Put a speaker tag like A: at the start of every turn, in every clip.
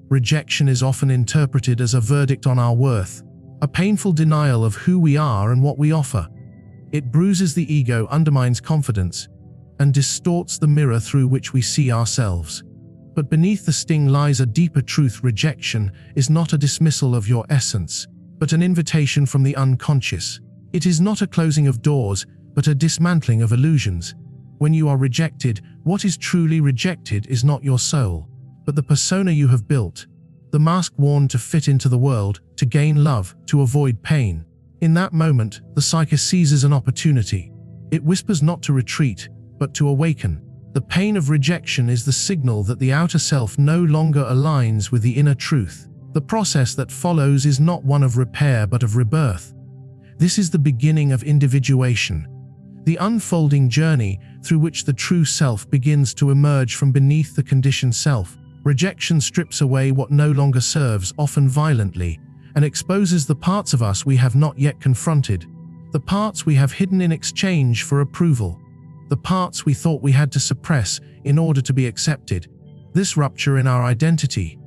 A: Rejection is often interpreted as a verdict on our worth, a painful denial of who we are and what we offer. It bruises the ego, undermines confidence, and distorts the mirror through which we see ourselves. But beneath the sting lies a deeper truth. Rejection is not a dismissal of your essence, but an invitation from the unconscious. It is not a closing of doors, but a dismantling of illusions. When you are rejected, what is truly rejected is not your soul, but the persona you have built, the mask worn to fit into the world, to gain love, to avoid pain. In that moment, the psyche seizes an opportunity. It whispers not to retreat, but to awaken. The pain of rejection is the signal that the outer self no longer aligns with the inner truth. The process that follows is not one of repair but of rebirth. This is the beginning of individuation, the unfolding journey through which the true self begins to emerge from beneath the conditioned self. Rejection strips away what no longer serves, often violently, and exposes the parts of us we have not yet confronted, the parts we have hidden in exchange for approval, the parts we thought we had to suppress in order to be accepted. This rupture in our identity,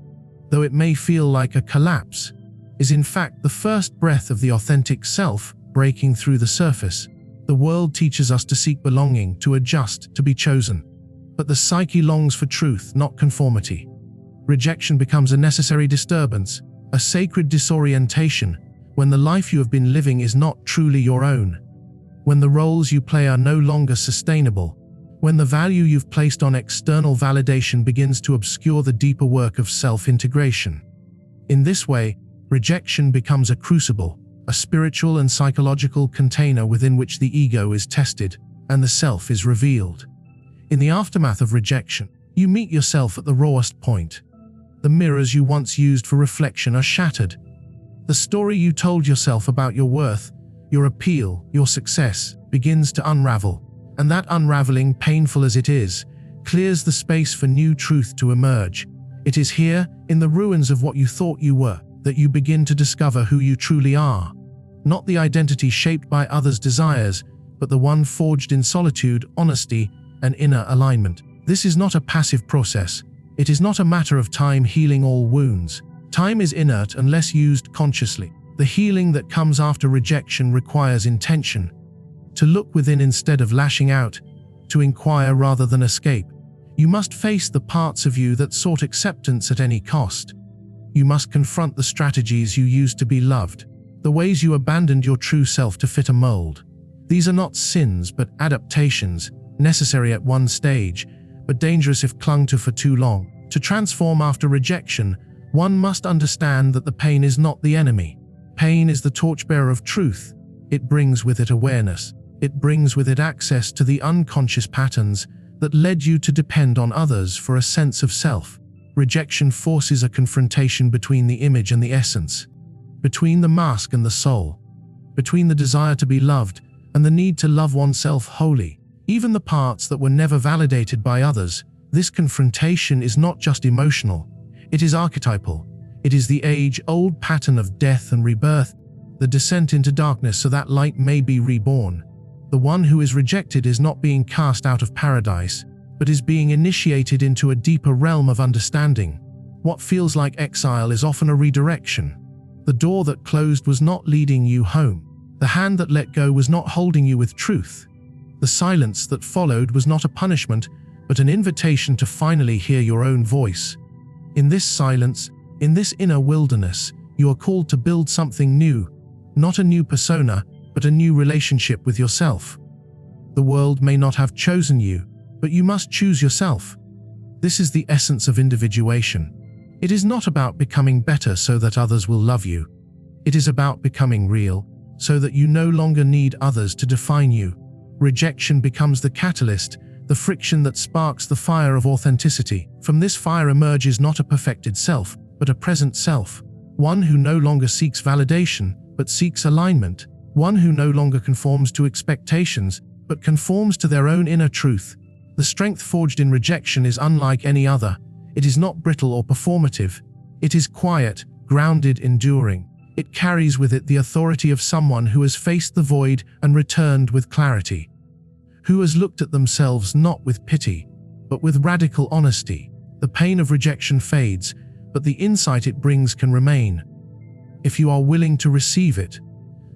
A: though it may feel like a collapse, is in fact the first breath of the authentic self breaking through the surface. The world teaches us to seek belonging, to adjust, to be chosen. But the psyche longs for truth, not conformity. Rejection becomes a necessary disturbance, a sacred disorientation, when the life you have been living is not truly your own, when the roles you play are no longer sustainable, when the value you've placed on external validation begins to obscure the deeper work of self-integration. In this way, rejection becomes a crucible, a spiritual and psychological container within which the ego is tested and the self is revealed. In the aftermath of rejection, you meet yourself at the rawest point. The mirrors you once used for reflection are shattered. The story you told yourself about your worth, your appeal, your success, begins to unravel, and that unraveling, painful as it is, clears the space for new truth to emerge. It is here, in the ruins of what you thought you were, that you begin to discover who you truly are. Not the identity shaped by others' desires, but the one forged in solitude, honesty, and inner alignment. This is not a passive process. It is not a matter of time healing all wounds. Time is inert unless used consciously. The healing that comes after rejection requires intention. To look within instead of lashing out, to inquire rather than escape. You must face the parts of you that sought acceptance at any cost. You must confront the strategies you used to be loved, the ways you abandoned your true self to fit a mold. These are not sins but adaptations, necessary at one stage, but dangerous if clung to for too long. To transform after rejection, one must understand that the pain is not the enemy. Pain is the torchbearer of truth. It brings with it awareness. It brings with it access to the unconscious patterns that led you to depend on others for a sense of self. Rejection forces a confrontation between the image and the essence, between the mask and the soul, between the desire to be loved and the need to love oneself wholly, even the parts that were never validated by others. This confrontation is not just emotional, it is archetypal. It is the age-old pattern of death and rebirth, the descent into darkness so that light may be reborn. The one who is rejected is not being cast out of paradise, but is being initiated into a deeper realm of understanding. What feels like exile is often a redirection. The door that closed was not leading you home. The hand that let go was not holding you with truth. The silence that followed was not a punishment, but an invitation to finally hear your own voice. In this silence, in this inner wilderness, you are called to build something new, not a new persona, but a new relationship with yourself. The world may not have chosen you, but you must choose yourself. This is the essence of individuation. It is not about becoming better so that others will love you. It is about becoming real, so that you no longer need others to define you. Rejection becomes the catalyst, the friction that sparks the fire of authenticity. From this fire emerges not a perfected self, but a present self. One who no longer seeks validation, but seeks alignment. One who no longer conforms to expectations, but conforms to their own inner truth. The strength forged in rejection is unlike any other. It is not brittle or performative. It is quiet, grounded, enduring. It carries with it the authority of someone who has faced the void and returned with clarity, who has looked at themselves not with pity, but with radical honesty. The pain of rejection fades, but the insight it brings can remain. If you are willing to receive it,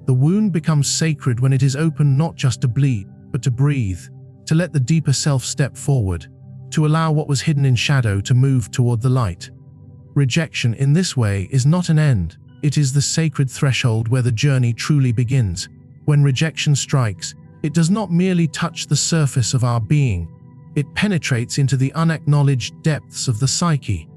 A: the wound becomes sacred when it is open not just to bleed, but to breathe, to let the deeper self step forward, to allow what was hidden in shadow to move toward the light. Rejection in this way is not an end, it is the sacred threshold where the journey truly begins. When rejection strikes, it does not merely touch the surface of our being, it penetrates into the unacknowledged depths of the psyche.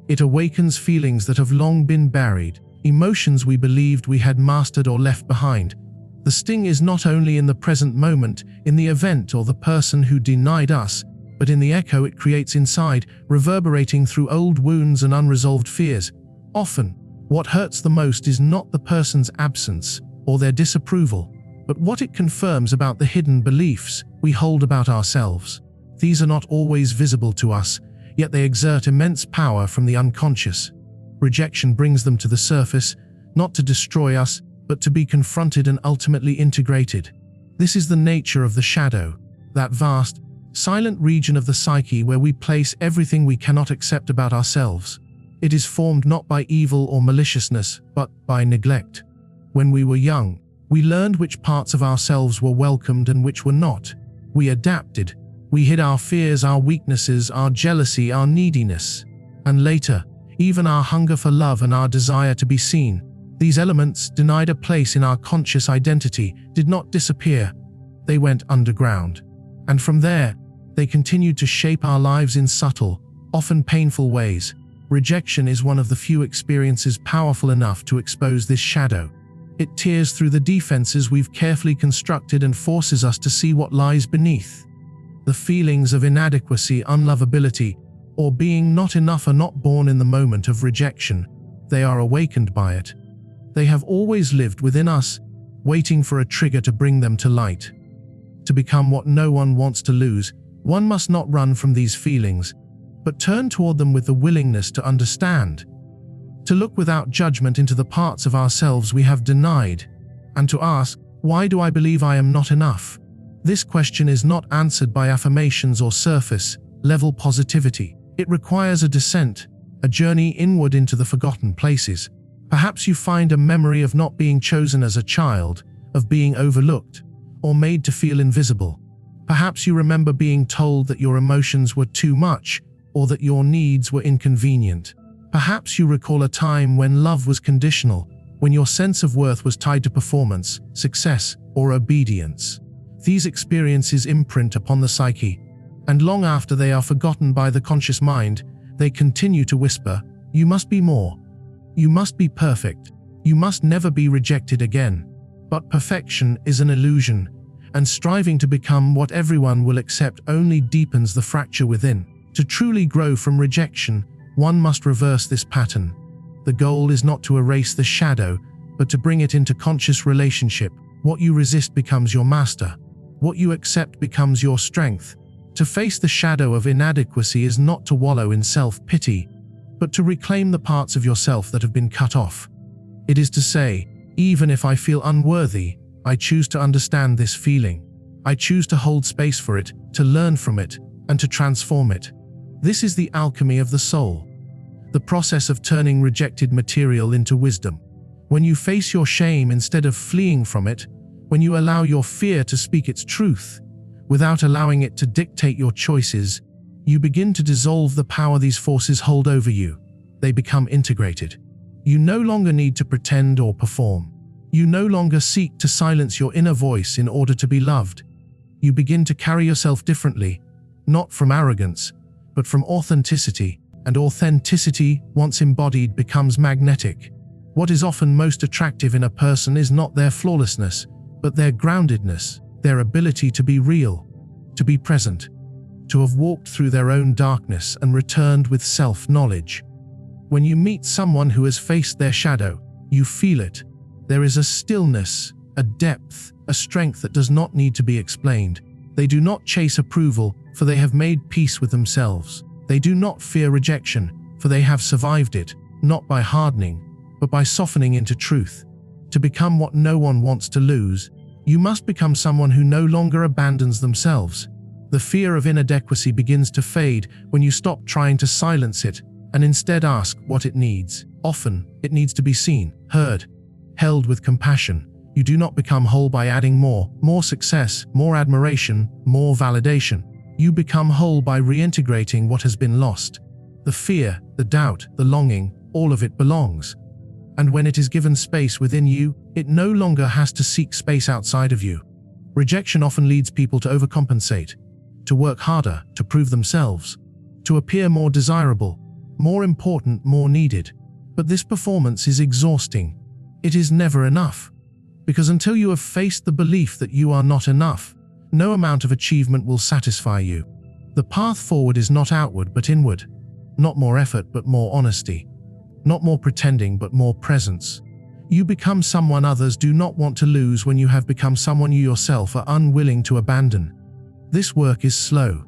A: It awakens feelings that have long been buried, emotions we believed we had mastered or left behind. The sting is not only in the present moment, in the event or the person who denied us, but in the echo it creates inside, reverberating through old wounds and unresolved fears. Often, what hurts the most is not the person's absence or their disapproval, but what it confirms about the hidden beliefs we hold about ourselves. These are not always visible to us, yet they exert immense power from the unconscious. Rejection brings them to the surface, not to destroy us, but to be confronted and ultimately integrated. This is the nature of the shadow, that vast, silent region of the psyche where we place everything we cannot accept about ourselves. It is formed not by evil or maliciousness, but by neglect. When we were young, we learned which parts of ourselves were welcomed and which were not. We adapted. We hid our fears, our weaknesses, our jealousy, our neediness. And later, even our hunger for love and our desire to be seen. These elements, denied a place in our conscious identity, did not disappear. They went underground. And from there, they continued to shape our lives in subtle, often painful ways. Rejection is one of the few experiences powerful enough to expose this shadow. It tears through the defenses we've carefully constructed and forces us to see what lies beneath. The feelings of inadequacy, unlovability, or being not enough are not born in the moment of rejection. They are awakened by it. They have always lived within us, waiting for a trigger to bring them to light. To become what no one wants to lose, one must not run from these feelings, but turn toward them with the willingness to understand, to look without judgment into the parts of ourselves we have denied, and to ask, why do I believe I am not enough? This question is not answered by affirmations or surface-level positivity. It requires a descent, a journey inward into the forgotten places. Perhaps you find a memory of not being chosen as a child, of being overlooked, or made to feel invisible. Perhaps you remember being told that your emotions were too much, or that your needs were inconvenient. Perhaps you recall a time when love was conditional, when your sense of worth was tied to performance, success, or obedience. These experiences imprint upon the psyche, and long after they are forgotten by the conscious mind, they continue to whisper, "You must be more. You must be perfect. You must never be rejected again." But perfection is an illusion, and striving to become what everyone will accept only deepens the fracture within. To truly grow from rejection, one must reverse this pattern. The goal is not to erase the shadow, but to bring it into conscious relationship. What you resist becomes your master. What you accept becomes your strength. To face the shadow of inadequacy is not to wallow in self-pity, but to reclaim the parts of yourself that have been cut off. It is to say, even if I feel unworthy, I choose to understand this feeling. I choose to hold space for it, to learn from it, and to transform it. This is the alchemy of the soul, the process of turning rejected material into wisdom. When you face your shame instead of fleeing from it, when you allow your fear to speak its truth, without allowing it to dictate your choices, you begin to dissolve the power these forces hold over you. They become integrated. You no longer need to pretend or perform. You no longer seek to silence your inner voice in order to be loved. You begin to carry yourself differently, not from arrogance, but from authenticity, and authenticity, once embodied, becomes magnetic. What is often most attractive in a person is not their flawlessness, but their groundedness, their ability to be real, to be present, to have walked through their own darkness and returned with self-knowledge. When you meet someone who has faced their shadow, you feel it. There is a stillness, a depth, a strength that does not need to be explained. They do not chase approval, for they have made peace with themselves. They do not fear rejection, for they have survived it, not by hardening, but by softening into truth. To become what no one wants to lose, you must become someone who no longer abandons themselves. The fear of inadequacy begins to fade when you stop trying to silence it and instead ask what it needs. Often, it needs to be seen, heard, held with compassion. You do not become whole by adding more success, more admiration, more validation. You become whole by reintegrating what has been lost. The fear, the doubt, the longing, all of it belongs. And when it is given space within you, it no longer has to seek space outside of you. Rejection often leads people to overcompensate, to work harder, to prove themselves, to appear more desirable, more important, more needed. But this performance is exhausting. It is never enough. Because until you have faced the belief that you are not enough, no amount of achievement will satisfy you. The path forward is not outward but inward. Not more effort but more honesty. Not more pretending but more presence. You become someone others do not want to lose when you have become someone you yourself are unwilling to abandon. This work is slow.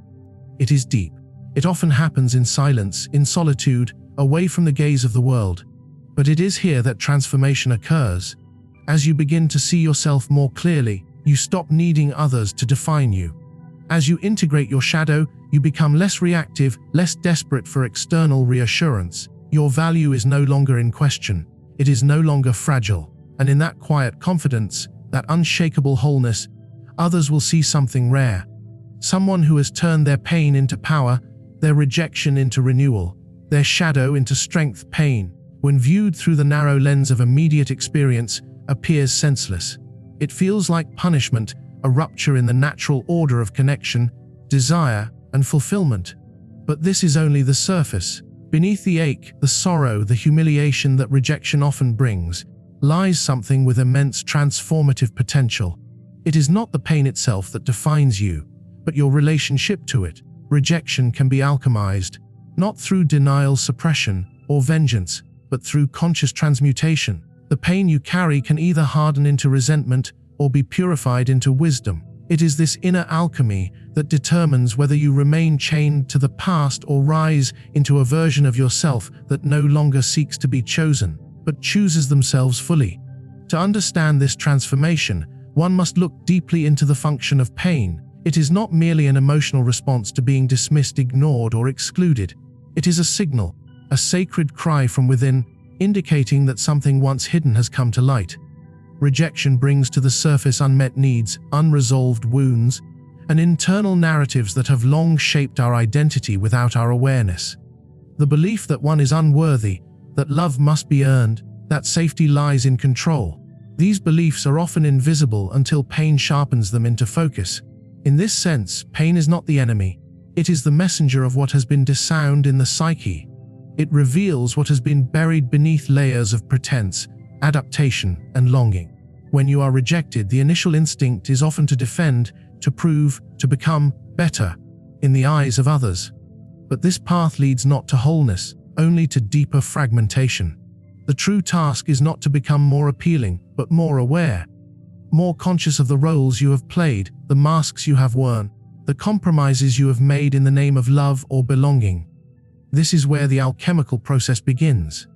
A: It is deep. It often happens in silence, in solitude, away from the gaze of the world. But it is here that transformation occurs. As you begin to see yourself more clearly, you stop needing others to define you. As you integrate your shadow, you become less reactive, less desperate for external reassurance. Your value is no longer in question. It is no longer fragile. And in that quiet confidence, that unshakable wholeness, others will see something rare. Someone who has turned their pain into power, their rejection into renewal, their shadow into strength. Pain, when viewed through the narrow lens of immediate experience, appears senseless. It feels like punishment, a rupture in the natural order of connection, desire, and fulfillment. But this is only the surface. Beneath the ache, the sorrow, the humiliation that rejection often brings, lies something with immense transformative potential. It is not the pain itself that defines you, but your relationship to it. Rejection can be alchemized, not through denial, suppression, or vengeance, but through conscious transmutation. The pain you carry can either harden into resentment or be purified into wisdom. It is this inner alchemy that determines whether you remain chained to the past or rise into a version of yourself that no longer seeks to be chosen, but chooses themselves fully. To understand this transformation, one must look deeply into the function of pain. It is not merely an emotional response to being dismissed, ignored, or excluded. It is a signal, a sacred cry from within, indicating that something once hidden has come to light. Rejection brings to the surface unmet needs, unresolved wounds, and internal narratives that have long shaped our identity without our awareness. The belief that one is unworthy, that love must be earned, that safety lies in control. These beliefs are often invisible until pain sharpens them into focus. In this sense, pain is not the enemy. It is the messenger of what has been disowned in the psyche. It reveals what has been buried beneath layers of pretense, adaptation, and longing. When you are rejected, the initial instinct is often to defend, to prove, to become better in the eyes of others. But this path leads not to wholeness, only to deeper fragmentation. The true task is not to become more appealing, but more aware, more conscious of the roles you have played, the masks you have worn, the compromises you have made in the name of love or belonging. This is where the alchemical process begins.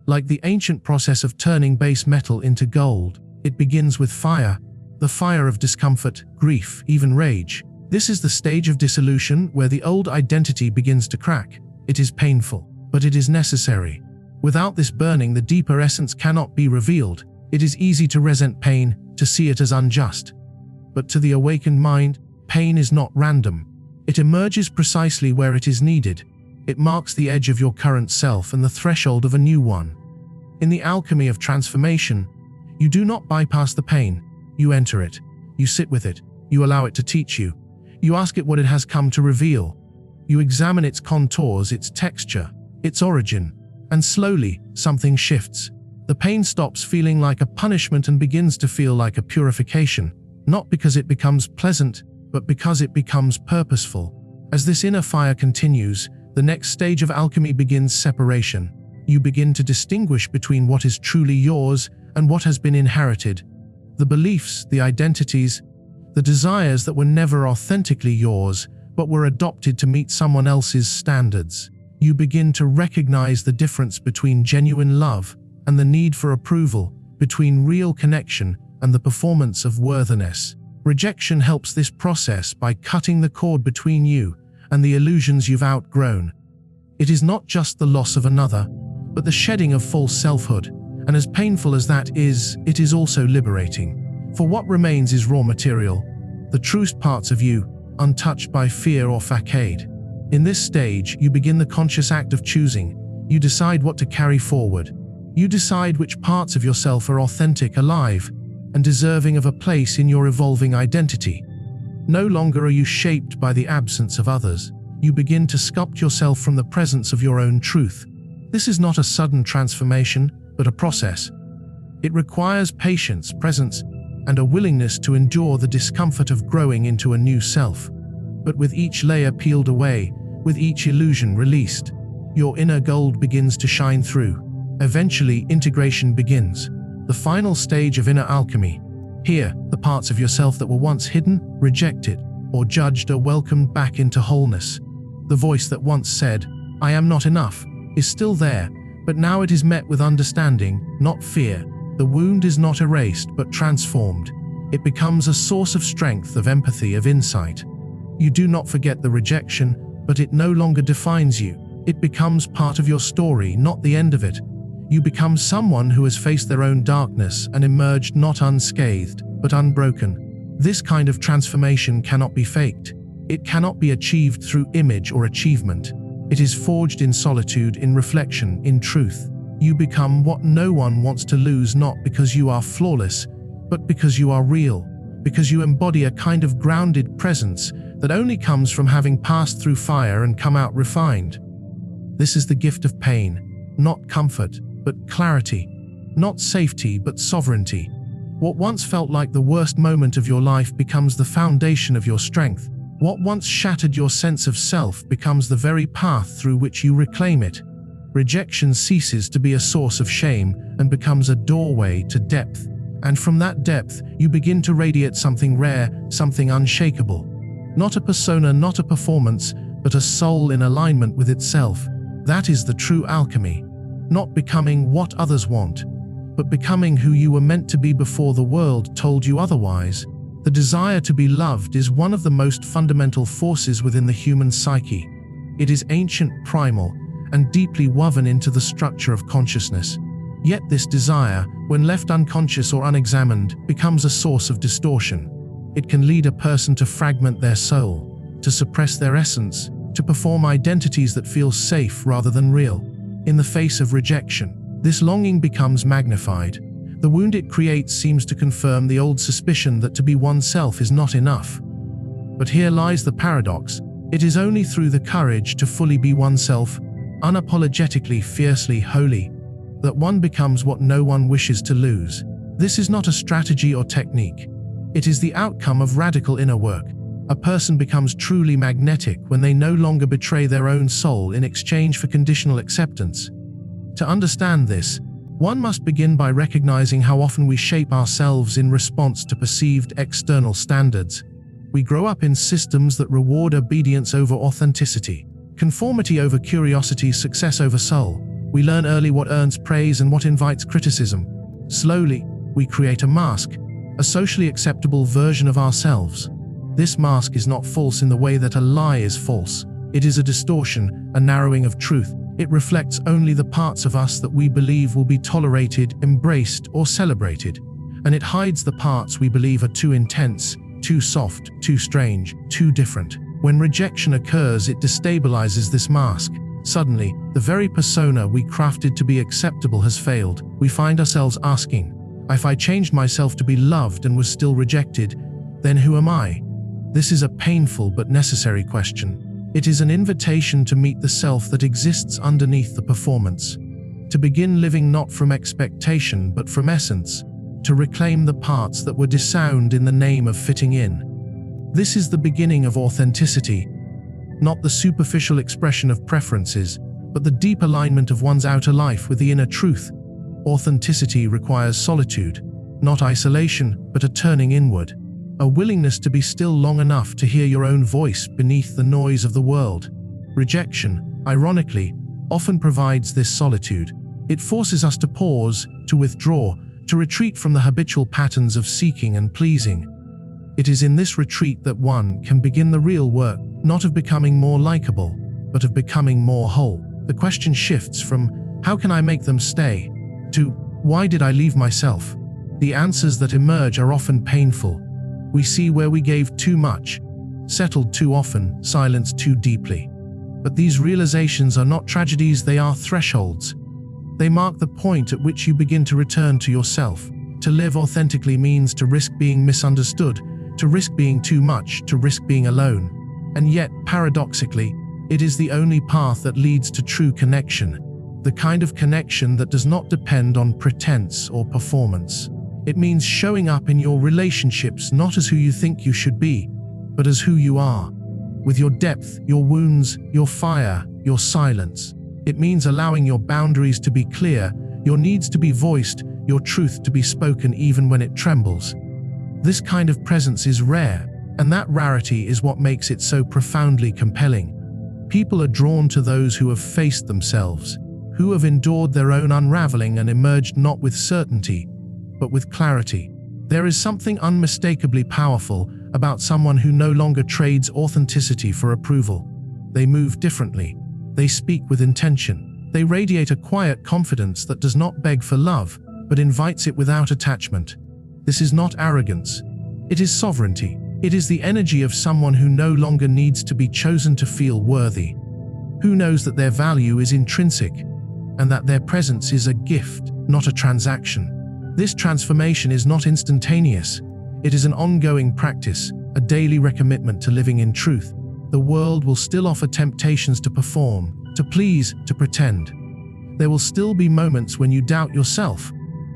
A: Like the ancient process of turning base metal into gold, it begins with fire, the fire of discomfort, grief, even rage. This is the stage of dissolution where the old identity begins to crack. It is painful, but it is necessary. Without this burning, the deeper essence cannot be revealed. It is easy to resent pain, to see it as unjust. But to the awakened mind, pain is not random. It emerges precisely where it is needed. It marks the edge of your current self and the threshold of a new one. In the alchemy of transformation, you do not bypass the pain. You enter it. You sit with it. You allow it to teach you. You ask it what it has come to reveal. You examine its contours, its texture, its origin, and slowly, something shifts. The pain stops feeling like a punishment and begins to feel like a purification, not because it becomes pleasant, but because it becomes purposeful. As this inner fire continues, the next stage of alchemy begins: separation. You begin to distinguish between what is truly yours and what has been inherited. The beliefs, the identities, the desires that were never authentically yours, but were adopted to meet someone else's standards. You begin to recognize the difference between genuine love and the need for approval, between real connection and the performance of worthiness. Rejection helps this process by cutting the cord between you and the illusions you've outgrown. It is not just the loss of another, but the shedding of false selfhood, and as painful as that is, it is also liberating. For what remains is raw material, the truest parts of you, untouched by fear or facade. In this stage, you begin the conscious act of choosing. You decide what to carry forward. You decide which parts of yourself are authentic, alive, and deserving of a place in your evolving identity. No longer are you shaped by the absence of others. You begin to sculpt yourself from the presence of your own truth. This is not a sudden transformation, but a process. It requires patience, presence, and a willingness to endure the discomfort of growing into a new self. But with each layer peeled away, with each illusion released, your inner gold begins to shine through. Eventually, integration begins, the final stage of inner alchemy. Here, the parts of yourself that were once hidden, rejected, or judged are welcomed back into wholeness. The voice that once said, "I am not enough," is still there, but now it is met with understanding, not fear. The wound is not erased, but transformed. It becomes a source of strength, of empathy, of insight. You do not forget the rejection, but it no longer defines you. It becomes part of your story, not the end of it. You become someone who has faced their own darkness and emerged not unscathed, but unbroken. This kind of transformation cannot be faked. It cannot be achieved through image or achievement. It is forged in solitude, in reflection, in truth. You become what no one wants to lose, not because you are flawless, but because you are real, because you embody a kind of grounded presence that only comes from having passed through fire and come out refined. This is the gift of pain, not comfort, but clarity, not safety, but sovereignty. What once felt like the worst moment of your life becomes the foundation of your strength. What once shattered your sense of self becomes the very path through which you reclaim it. Rejection ceases to be a source of shame and becomes a doorway to depth. And from that depth, you begin to radiate something rare, something unshakable. Not a persona, not a performance, but a soul in alignment with itself. That is the true alchemy. Not becoming what others want, but becoming who you were meant to be before the world told you otherwise. The desire to be loved is one of the most fundamental forces within the human psyche. It is ancient, primal, and deeply woven into the structure of consciousness. Yet this desire, when left unconscious or unexamined, becomes a source of distortion. It can lead a person to fragment their soul, to suppress their essence, to perform identities that feel safe rather than real. In the face of rejection, this longing becomes magnified. The wound it creates seems to confirm the old suspicion that to be oneself is not enough. But here lies the paradox. It is only through the courage to fully be oneself, unapologetically, fiercely, wholly, that one becomes what no one wishes to lose. This is not a strategy or technique. It is the outcome of radical inner work. A person becomes truly magnetic when they no longer betray their own soul in exchange for conditional acceptance. To understand this, one must begin by recognizing how often we shape ourselves in response to perceived external standards. We grow up in systems that reward obedience over authenticity, conformity over curiosity, success over soul. We learn early what earns praise and what invites criticism. Slowly, we create a mask, a socially acceptable version of ourselves. This mask is not false in the way that a lie is false. It is a distortion, a narrowing of truth. It reflects only the parts of us that we believe will be tolerated, embraced, or celebrated. And it hides the parts we believe are too intense, too soft, too strange, too different. When rejection occurs, it destabilizes this mask. Suddenly, the very persona we crafted to be acceptable has failed. We find ourselves asking, if I changed myself to be loved and was still rejected, then who am I? This is a painful but necessary question. It is an invitation to meet the self that exists underneath the performance, to begin living not from expectation but from essence, to reclaim the parts that were disowned in the name of fitting in. This is the beginning of authenticity, not the superficial expression of preferences, but the deep alignment of one's outer life with the inner truth. Authenticity requires solitude, not isolation, but a turning inward. A willingness to be still long enough to hear your own voice beneath the noise of the world. Rejection, ironically, often provides this solitude. It forces us to pause, to withdraw, to retreat from the habitual patterns of seeking and pleasing. It is in this retreat that one can begin the real work, not of becoming more likable, but of becoming more whole. The question shifts from, how can I make them stay, to, why did I leave myself? The answers that emerge are often painful. We see where we gave too much, settled too often, silenced too deeply. But these realizations are not tragedies, they are thresholds. They mark the point at which you begin to return to yourself. To live authentically means to risk being misunderstood, to risk being too much, to risk being alone. And yet, paradoxically, it is the only path that leads to true connection. The kind of connection that does not depend on pretense or performance. It means showing up in your relationships not as who you think you should be, but as who you are. With your depth, your wounds, your fire, your silence. It means allowing your boundaries to be clear, your needs to be voiced, your truth to be spoken even when it trembles. This kind of presence is rare, and that rarity is what makes it so profoundly compelling. People are drawn to those who have faced themselves, who have endured their own unraveling and emerged not with certainty, but with clarity. There is something unmistakably powerful about someone who no longer trades authenticity for approval. They move differently. They speak with intention. They radiate a quiet confidence that does not beg for love, but invites it without attachment. This is not arrogance. It is sovereignty. It is the energy of someone who no longer needs to be chosen to feel worthy. Who knows that their value is intrinsic, and that their presence is a gift, not a transaction. This transformation is not instantaneous. It is an ongoing practice, a daily recommitment to living in truth. The world will still offer temptations to perform, to please, to pretend. There will still be moments when you doubt yourself,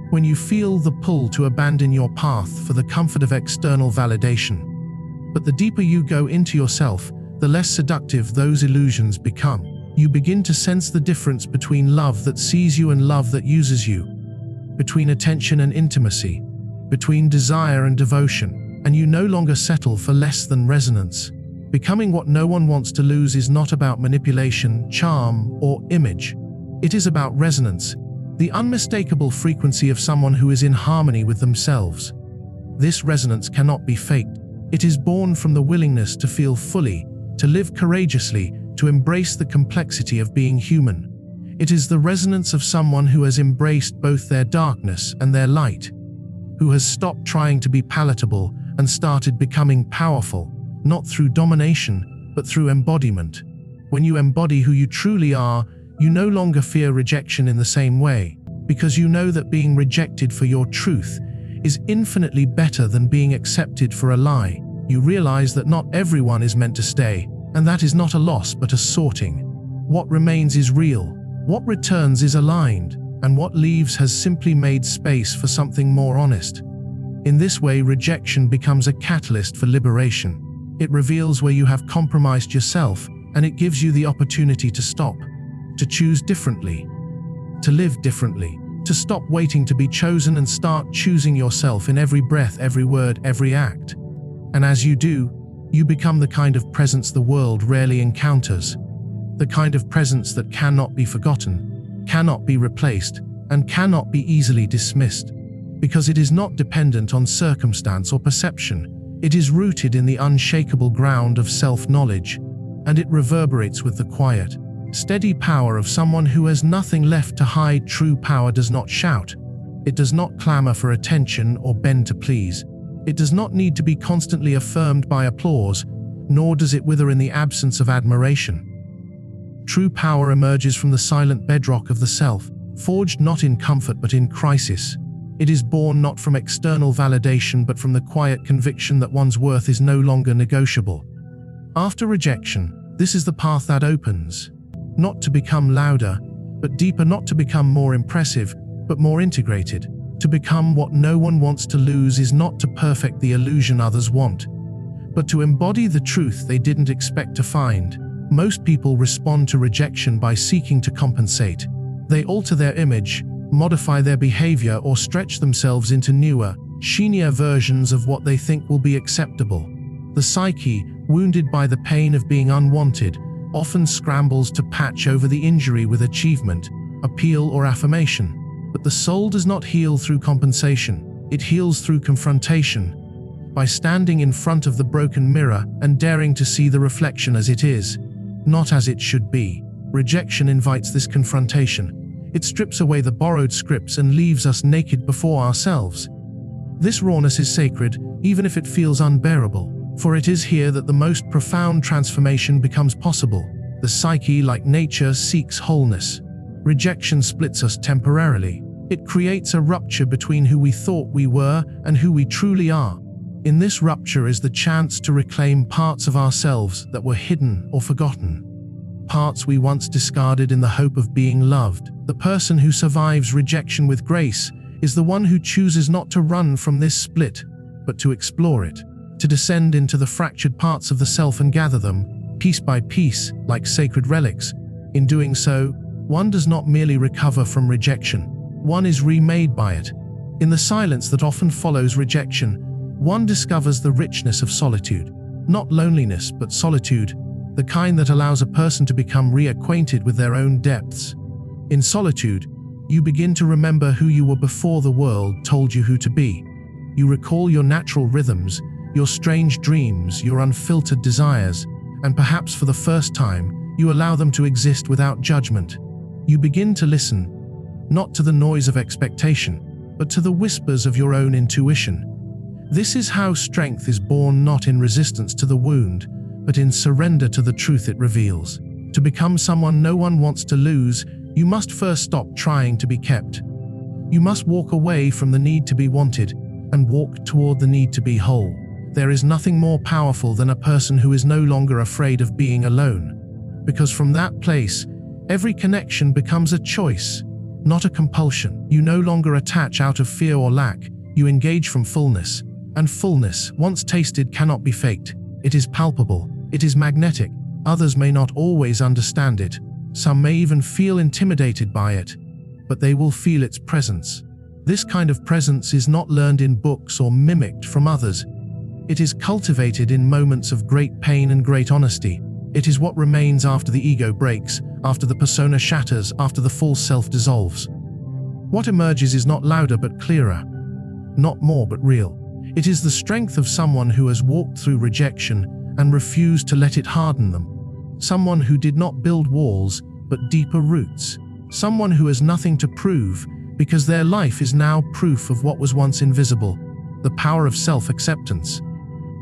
A: when you feel the pull to abandon your path for the comfort of external validation. But the deeper you go into yourself, the less seductive those illusions become. You begin to sense the difference between love that sees you and love that uses you, between attention and intimacy, between desire and devotion, and you no longer settle for less than resonance. Becoming what no one wants to lose is not about manipulation, charm, or image. It is about resonance, the unmistakable frequency of someone who is in harmony with themselves. This resonance cannot be faked. It is born from the willingness to feel fully, to live courageously, to embrace the complexity of being human. It is the resonance of someone who has embraced both their darkness and their light, who has stopped trying to be palatable and started becoming powerful, not through domination, but through embodiment. When you embody who you truly are, you no longer fear rejection in the same way, because you know that being rejected for your truth is infinitely better than being accepted for a lie. You realize that not everyone is meant to stay, and that is not a loss but a sorting. What remains is real, what returns is aligned, and what leaves has simply made space for something more honest. In this way, rejection becomes a catalyst for liberation. It reveals where you have compromised yourself, and it gives you the opportunity to stop, to choose differently, to live differently, to stop waiting to be chosen and start choosing yourself in every breath, every word, every act. And as you do, you become the kind of presence the world rarely encounters, the kind of presence that cannot be forgotten, cannot be replaced, and cannot be easily dismissed, because it is not dependent on circumstance or perception. It is rooted in the unshakable ground of self-knowledge, and it reverberates with the quiet, steady power of someone who has nothing left to hide. True power does not shout. It does not clamor for attention or bend to please. It does not need to be constantly affirmed by applause, nor does it wither in the absence of admiration. True power emerges from the silent bedrock of the self, forged not in comfort but in crisis. It is born not from external validation but from the quiet conviction that one's worth is no longer negotiable. After rejection, this is the path that opens. Not to become louder, but deeper, not to become more impressive, but more integrated. To become what no one wants to lose is not to perfect the illusion others want, but to embody the truth they didn't expect to find. Most people respond to rejection by seeking to compensate. They alter their image, modify their behavior, or stretch themselves into newer, sheenier versions of what they think will be acceptable. The psyche, wounded by the pain of being unwanted, often scrambles to patch over the injury with achievement, appeal, or affirmation. But the soul does not heal through compensation. It heals through confrontation, by standing in front of the broken mirror and daring to see the reflection as it is, not as it should be. Rejection invites this confrontation. It strips away the borrowed scripts and leaves us naked before ourselves. This rawness is sacred, even if it feels unbearable, for it is here that the most profound transformation becomes possible. The psyche, like nature, seeks wholeness. Rejection splits us temporarily. It creates a rupture between who we thought we were and who we truly are. In this rupture is the chance to reclaim parts of ourselves that were hidden or forgotten. Parts we once discarded in the hope of being loved. The person who survives rejection with grace is the one who chooses not to run from this split, but to explore it, to descend into the fractured parts of the self and gather them, piece by piece, like sacred relics. In doing so, one does not merely recover from rejection, one is remade by it. In the silence that often follows rejection, one discovers the richness of solitude. Not loneliness, but solitude, the kind that allows a person to become reacquainted with their own depths. In solitude, you begin to remember who you were before the world told you who to be. You recall your natural rhythms, your strange dreams, your unfiltered desires, and perhaps for the first time, you allow them to exist without judgment. You begin to listen, not to the noise of expectation, but to the whispers of your own intuition. This is how strength is born, not in resistance to the wound, but in surrender to the truth it reveals. To become someone no one wants to lose, you must first stop trying to be kept. You must walk away from the need to be wanted and walk toward the need to be whole. There is nothing more powerful than a person who is no longer afraid of being alone. Because from that place, every connection becomes a choice, not a compulsion. You no longer attach out of fear or lack, you engage from fullness. And fullness, once tasted, cannot be faked. It is palpable, it is magnetic. Others may not always understand it. Some may even feel intimidated by it, but they will feel its presence. This kind of presence is not learned in books or mimicked from others. It is cultivated in moments of great pain and great honesty. It is what remains after the ego breaks, after the persona shatters, after the false self dissolves. What emerges is not louder but clearer, not more but real. It is the strength of someone who has walked through rejection and refused to let it harden them. Someone who did not build walls, but deeper roots. Someone who has nothing to prove, because their life is now proof of what was once invisible. The power of self-acceptance.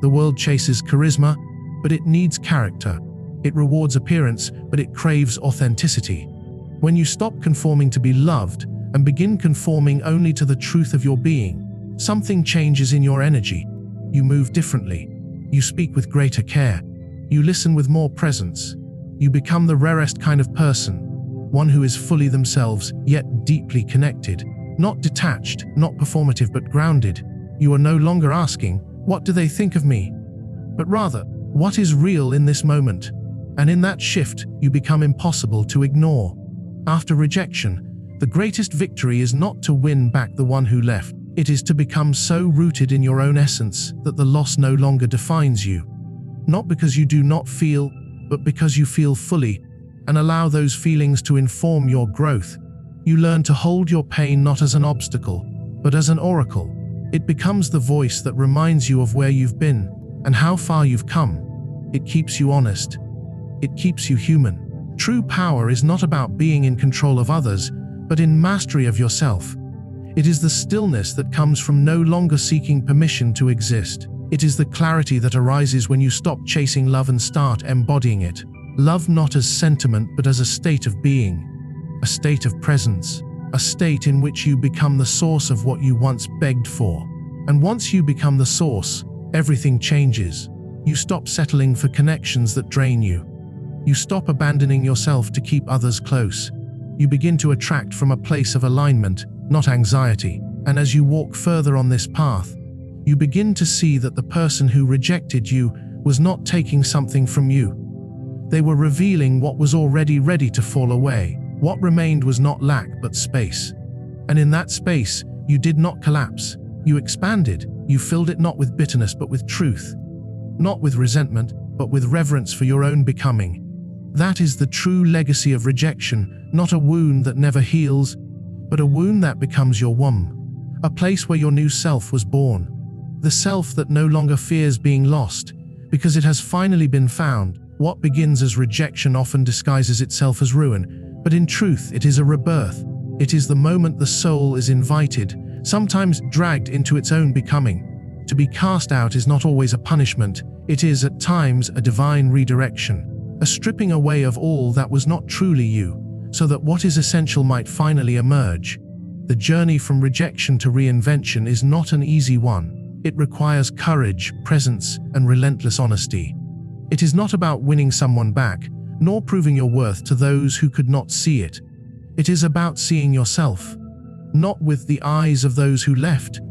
A: The world chases charisma, but it needs character. It rewards appearance, but it craves authenticity. When you stop conforming to be loved and begin conforming only to the truth of your being, something changes in your energy. You move differently. You speak with greater care. You listen with more presence. You become the rarest kind of person, one who is fully themselves, yet deeply connected. Not detached, not performative, but grounded. You are no longer asking, "What do they think of me?" but rather, "What is real in this moment?" And in that shift, you become impossible to ignore. After rejection, the greatest victory is not to win back the one who left. It is to become so rooted in your own essence that the loss no longer defines you. Not because you do not feel, but because you feel fully, and allow those feelings to inform your growth. You learn to hold your pain not as an obstacle, but as an oracle. It becomes the voice that reminds you of where you've been and how far you've come. It keeps you honest. It keeps you human. True power is not about being in control of others, but in mastery of yourself. It is the stillness that comes from no longer seeking permission to exist. It is the clarity that arises when you stop chasing love and start embodying it. Love not as sentiment but as a state of being, a state of presence, a state in which you become the source of what you once begged for. And once you become the source, everything changes. You stop settling for connections that drain you. You stop abandoning yourself to keep others close. You begin to attract from a place of alignment, not anxiety. And as you walk further on this path, you begin to see that the person who rejected you was not taking something from you. They were revealing what was already ready to fall away. What remained was not lack but space. And in that space, you did not collapse. You expanded. You filled it not with bitterness but with truth. Not with resentment, but with reverence for your own becoming. That is the true legacy of rejection, not a wound that never heals, but a wound that becomes your womb. A place where your new self was born. The self that no longer fears being lost, because it has finally been found. What begins as rejection often disguises itself as ruin, but in truth it is a rebirth. It is the moment the soul is invited, sometimes dragged into its own becoming. To be cast out is not always a punishment, it is at times a divine redirection, a stripping away of all that was not truly you, so that what is essential might finally emerge. The journey from rejection to reinvention is not an easy one. It requires courage, presence, and relentless honesty. It is not about winning someone back, nor proving your worth to those who could not see it. It is about seeing yourself, not with the eyes of those who left,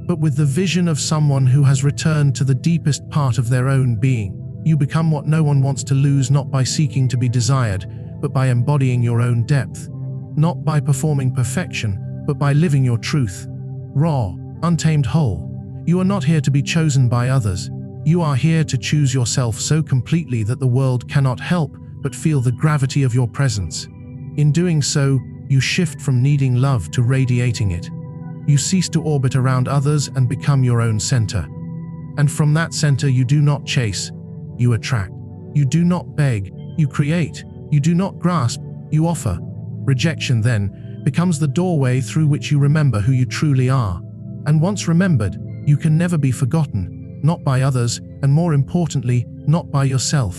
A: but with the vision of someone who has returned to the deepest part of their own being. You become what no one wants to lose, not by seeking to be desired, but by embodying your own depth. Not by performing perfection, but by living your truth. Raw, untamed whole. You are not here to be chosen by others. You are here to choose yourself so completely that the world cannot help but feel the gravity of your presence. In doing so, you shift from needing love to radiating it. You cease to orbit around others and become your own center. And from that center you do not chase, you attract. You do not beg, you create. You do not grasp, you offer. Rejection, then, becomes the doorway through which you remember who you truly are. And once remembered, you can never be forgotten, not by others, and more importantly, not by yourself.